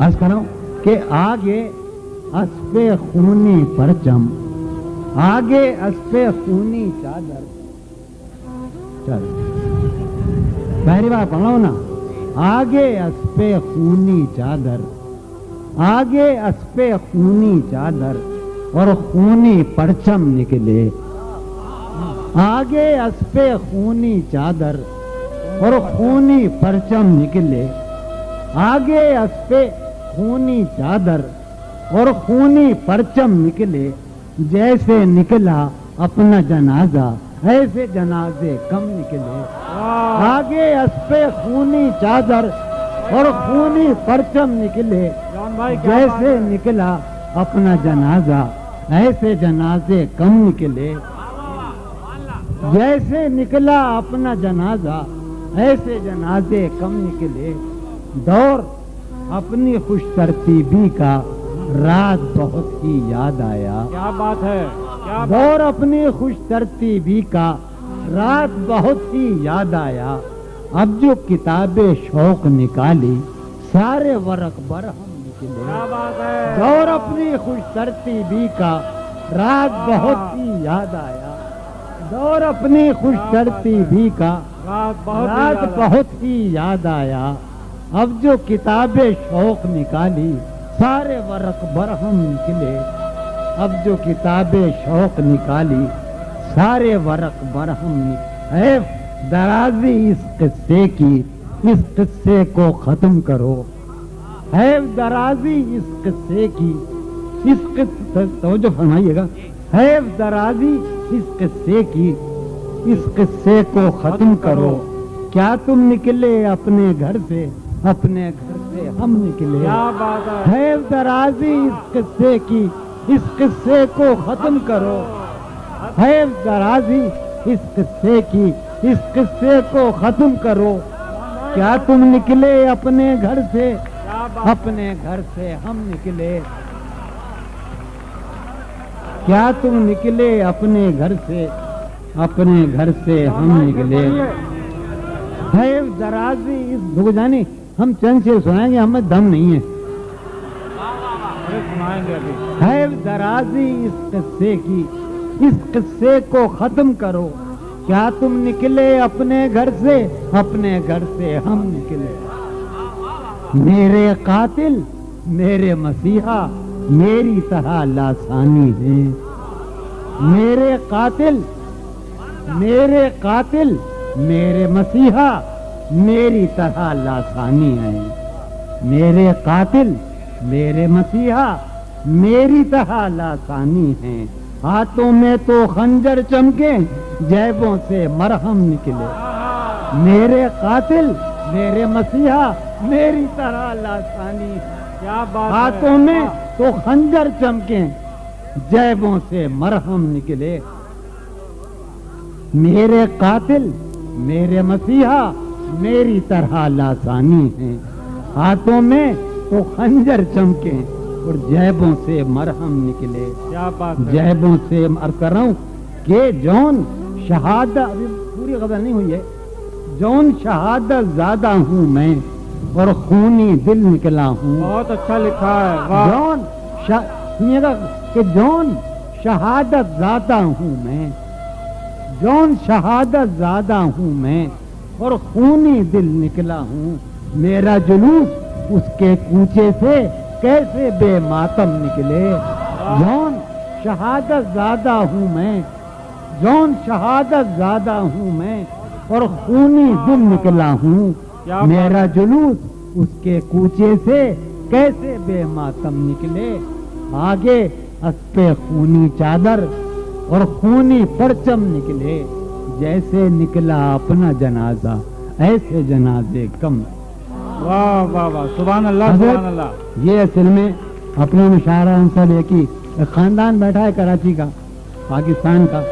عرض کرو کہ آگے اسب خونی پرچم، آگے اسب خونی چادر. چل پہلی بار پڑھ لو نا. آگے اسب خونی چادر، آگے اسب خونی چادر اور خونی پرچم نکلے. آگے اسب خونی چادر اور خونی پرچم نکلے. آگے اسب خونی چادر اور خونی پرچم نکلے. جیسے نکلا اپنا جنازہ ایسے جنازے کم نکلے. آگے اسب خونی چادر اور خونی پرچم نکلے. جیسے نکلا اپنا جنازہ ایسے جنازے کم نکلے. جیسے نکلا اپنا جنازہ ایسے جنازے کم نکلے. دور اپنی خوش ترتیبی کا رات بہت ہی یاد آیا. کیا بات ہے. دور اپنی خوش ترتیبی کا رات بہت ہی یاد آیا. اب جو کتاب شوق نکالی سارے ورق برہم نکلے. کیا بات ہے. دور اپنی خوش ترتیبی کا رات بہت ہی یاد آیا. دور اپنی خوش ترتیبی کا رات بہت ہی یاد آیا. اب جو کتاب شوق نکالی سارے ورق برہم نکلے. اب جو کتاب شوق نکالی سارے ورق برہم نکلے. درازی اس قصے کی، اس قصے کو ختم کرو. ہے درازی اس قصے کی، اس قصے توجہ فرمائیے گا. ہے درازی اس قصے کی، اس قصے کو ختم کرو. کیا تم نکلے اپنے گھر سے، اپنے گھر سے ہم نکلے. کیا بات ہے. ہے درازی اس قصے کی، اس قصے کو ختم کرو. ہے درازی اس قصے کی، اس قصے کو ختم کرو. کیا تم نکلے اپنے گھر سے، اپنے گھر سے ہم نکلے. کیا تم نکلے اپنے گھر سے، اپنے گھر سے ہم نکلے. ہے درازی اس دھو جانی ہم چند سے سنائیں گے، ہمیں دم نہیں ہے. ہے درازی اس قصے کی، اس قصے کو ختم کرو. کیا تم نکلے اپنے گھر سے، اپنے گھر سے ہم نکلے. میرے قاتل میرے مسیحا میری طرح لاسانی ہیں. میرے قاتل میرے قاتل میرے مسیحا میری طرح لاسانی ہیں. میرے قاتل میرے مسیحا میری طرح لاسانی ہیں. ہاتھوں میں تو خنجر چمکے، جیبوں سے مرہم نکلے. میرے قاتل میرے مسیحا میری طرح لاسانی. کیا بات. ہاتھوں میں تو خنجر چمکے، جیبوں سے مرہم نکلے. میرے قاتل میرے مسیحا میری طرح لاسانی ہیں. ہاتھوں میں تو خنجر چمکے اور جیبوں سے مرہم نکلے. کیا بات ہے. جیبوں سے عرض کر رہا ہوں کہ جون شہادت، ابھی پوری غزل نہیں ہوئی ہے. جون شہادت زیادہ ہوں میں اور خونی دل نکلا ہوں. بہت اچھا لکھا ہے. واہ. جون سنیے گا کہ جون شہادت زیادہ ہوں میں، جون شہادت زیادہ ہوں میں اور خونی دل نکلا ہوں. میرا جلوس اس کے کوچے سے کیسے بے ماتم نکلے. جون شہادت زیادہ ہوں میں، جون شہادت زیادہ ہوں میں اور خونی دل نکلا ہوں. میرا جلوس اس کے کوچے سے کیسے بے ماتم نکلے. آگے اسب خونی چادر اور خونی پرچم نکلے. جیسے نکلا اپنا جنازہ ایسے جنازے کم. واہ واہ واہ. سبحان اللہ سبحان اللہ. یہ اصل میں اپنے مشاعرہ انصر ایک خاندان بیٹھا ہے کراچی کا، پاکستان کا.